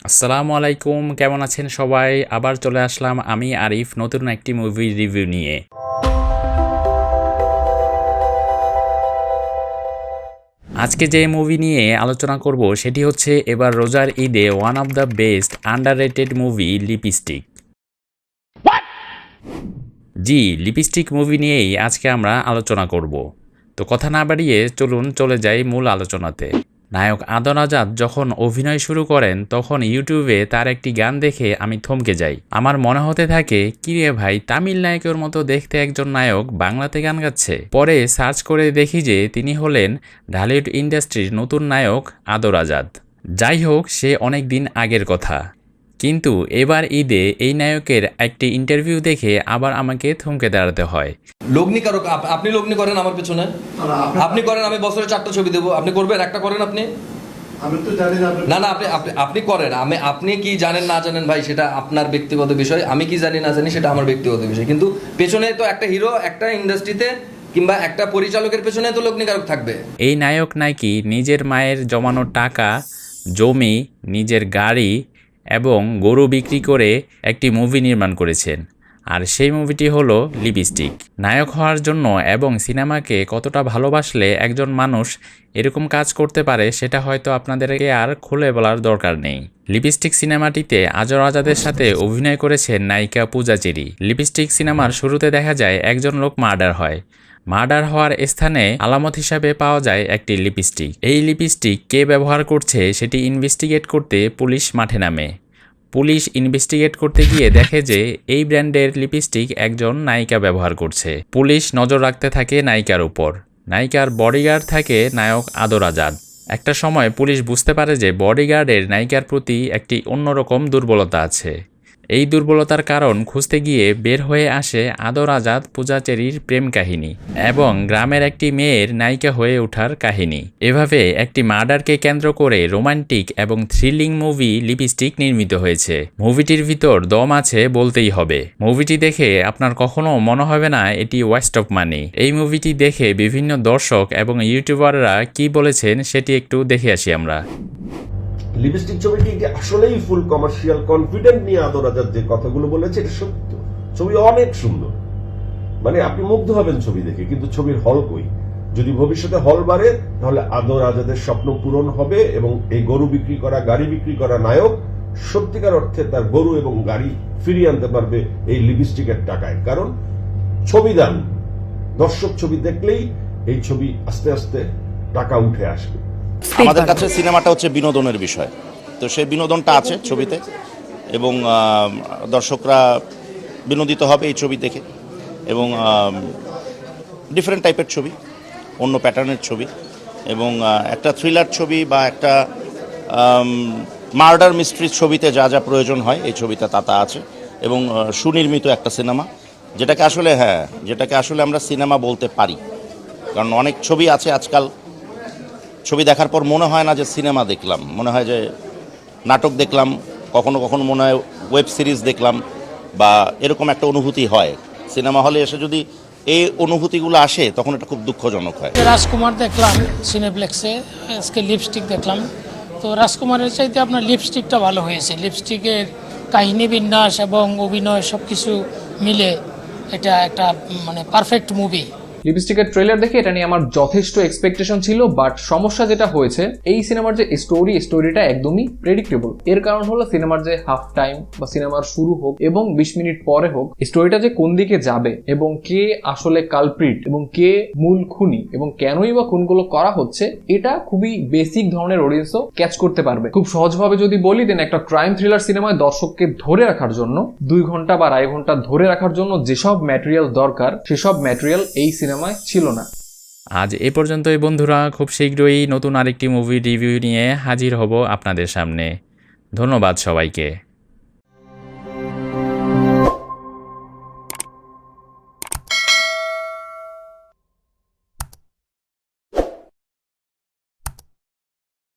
আসসালামু আলাইকুম, কেমন আছেন সবাই? আবার চলে আসলাম আমি আরিফ নতুন একটি মুভি রিভিউ নিয়ে। আজকে যে মুভি নিয়ে আলোচনা করব সেটি হচ্ছে এবার রোজার ঈদে one of the best underrated movie lipstick. G, lipstick movie নিয়েই আজকে আমরা আলোচনা করব। তো কথা না বাড়িয়ে চলুন চলে যাই মূল আলোচনাতে। নায়ক আদর আজাদ যখন অভিনয় শুরু করেন তখন ইউটিউবে তার একটি গান দেখে আমি থমকে যাই। আমার মনে হতে থাকে, কিরে ভাই, তামিল নায়কের মতো দেখতে একজন নায়ক বাংলাতে গান গাচ্ছে। পরে সার্চ করে দেখি যে তিনি হলেন ঢালিউড ইন্ডাস্ট্রির নতুন নায়ক আদর আজাদ। যাই হোক, সে অনেক দিন আগের কথা, কিন্তু এবার ঈদে এই নায়কের একটি ইন্টারভিউ দেখে আবার আমাকে থমকে দাঁড়াতে হয়। লগ্নি কারো আপনি লগ্নি করেন আমার পেছনে, আপনি করেন, আমি বছরে 4টা ছবি দেবো, আপনি করবেন, একটা করেন আপনি। আমি তো জানি না। না না, আপনি করেন। আপনি কি জানেন না জানেন ভাই, সেটা আপনার ব্যক্তিগত বিষয়। আমি কি জানি না জানি সেটা আমার ব্যক্তিগত বিষয়। কিন্তু পেছনে তো একটা হিরো, একটা ইন্ডাস্ট্রিতে কিংবা একটা পরিচালকের পেছনে তো লগ্নিকারক থাকবে। এই নায়ক নাকি নিজের মায়ের জমানো টাকা, জমি, নিজের গাড়ি এবং গরু বিক্রি করে একটি মুভি নির্মাণ করেছেন। আর সেই মুভিটি হলো লিপস্টিক। নায়ক হওয়ার জন্য এবং সিনেমাকে কতটা ভালোবাসলে একজন মানুষ এরকম কাজ করতে পারে সেটা হয়তো আপনাদেরকে আর খুলে বলার দরকার নেই। লিপস্টিক সিনেমাটিতে আজর আজাদের সাথে অভিনয় করেছেন নায়িকা পূজা চেরি। লিপস্টিক সিনেমার শুরুতে দেখা যায় একজন লোক মার্ডার হয়। মার্ডার হওয়ার স্থানে আলামত হিসাবে পাওয়া যায় একটি লিপস্টিক। এই লিপস্টিক কে ব্যবহার করছে সেটি ইনভেস্টিগেট করতে পুলিশ মাঠে নামে। পুলিশ ইনভেস্টিগেট করতে গিয়ে দেখে যে এই ব্র্যান্ডের লিপস্টিক একজন নায়িকা ব্যবহার করছে। পুলিশ নজর রাখতে থাকে নায়িকার উপর। নায়িকার বডিগার্ড থাকে নায়ক আদর আজাদ। একটা সময় পুলিশ বুঝতে পারে যে বডিগার্ডের নায়িকার প্রতি একটি অন্যরকম দুর্বলতা আছে। এই দুর্বলতার কারণ খুঁজতে গিয়ে বের হয়ে আসে আদর আজাদ পূজা চেরির প্রেম কাহিনী এবং গ্রামের একটি মেয়ের নায়িকা হয়ে ওঠার কাহিনী। এভাবে একটি মার্ডারকে কেন্দ্র করে রোমান্টিক এবং থ্রিলিং মুভি লিপস্টিক নির্মিত হয়েছে। মুভিটির ভিতর দম আছে বলতেই হবে। মুভিটি দেখে আপনার কখনো মনে হবে না এটি ওয়েস্ট অফ মানি। এই মুভিটি দেখে বিভিন্ন দর্শক এবং ইউটিউবাররা কি বলেছেন সেটি একটু দেখে আসি আমরা। লিপস্টিক ছবিটি আসলেই ফুল কমার্শিয়াল কনফিডেন্ট নিয়ে আদর আজাদ যে কথাগুলো বলেছে এটা সত্য। ছবি অনেক সুন্দর, মানে আপনি মুগ্ধ হবেন ছবি দেখে, কিন্তু ছবির হল কই? যদি ভবিষ্যতে হল বাড়ে তাহলে আদর আজাদের স্বপ্ন পূরণ হবে এবং এই গরু বিক্রি করা, গাড়ি বিক্রি করা নায়ক সত্যিকার অর্থে তার গরু এবং গাড়ি ফিরিয়ে আনতে পারবে এই লিপস্টিকের টাকায়। কারণ ছবি দান, দর্শক ছবি দেখলেই এই ছবি আস্তে আস্তে টাকা উঠে আসবে। আমাদের কাছে সিনেমাটা হচ্ছে বিনোদনের বিষয়, তো সেই বিনোদনটা আছে ছবিতে এবং দর্শকরা বিনোদিত হবে এই ছবি দেখে এবং ডিফারেন্ট টাইপের ছবি, অন্য প্যাটার্নের ছবি এবং একটা থ্রিলার ছবি বা একটা মার্ডার মিস্ট্রির ছবিতে যা যা প্রয়োজন হয় এই ছবিতে তা আছে এবং সুনির্মিত একটা সিনেমা, যেটাকে আসলে আমরা সিনেমা বলতে পারি। কারণ অনেক ছবি আছে আজকাল, ছবি দেখার পর মনে হয় না যে সিনেমা দেখলাম, মনে হয় যে নাটক দেখলাম, কখনো কখনো মনে হয় ওয়েব সিরিজ দেখলাম বা এরকম একটা অনুভূতি হয়। সিনেমা হলে এসে যদি এই অনুভূতিগুলো আসে তখন এটা খুব দুঃখজনক হয়। রাজকুমার দেখলাম সিনেপ্লেক্সে, আজকে লিপস্টিক দেখলাম। তো রাজকুমারের চাইতে আপনার লিপস্টিকটা ভালো হয়েছে। লিপস্টিকের কাহিনী বিন্যাস এবং অভিনয় সব কিছু মিলে এটা একটা মানে পারফেক্ট মুভি। লিপস্টিকের ট্রেলার দেখে এটা নিয়ে আমার যথেষ্ট এক্সপেকটেশন ছিল, বাট সমস্যা যেটা হয়েছে এই সিনেমার যে স্টোরিটা একদমই প্রেডিক্টেবল। এর কারণ হলো সিনেমার যে হাফ টাইম বা সিনেমার শুরু হোক এবং 20 মিনিট পরে হোক, স্টোরিটা যে কোন দিকে যাবে এবং কে আসলে কালপ্রিট এবং কে মূল খুনি এবং কেনই বা খুনগুলো করা হচ্ছে, এটা খুবই বেসিক ধরনের অডিয়েন্সও ক্যাচ করতে পারবে। খুব সহজভাবে যদি বলি দেন, একটা ক্রাইম থ্রিলার সিনেমায় দর্শককে ধরে রাখার জন্য 2 ঘন্টা বা 2.5 ঘন্টা ধরে রাখার জন্য যেসব ম্যাটেরিয়াল দরকার সেসব ম্যাটেরিয়াল এই সিনেমায় ছিল না। আজ এ পর্যন্তই বন্ধুরা, খুব শীঘ্রই নতুন আরেকটি মুভি রিভিউ নিয়ে হাজির হব আপনাদের সামনে। ধন্যবাদ সবাইকে।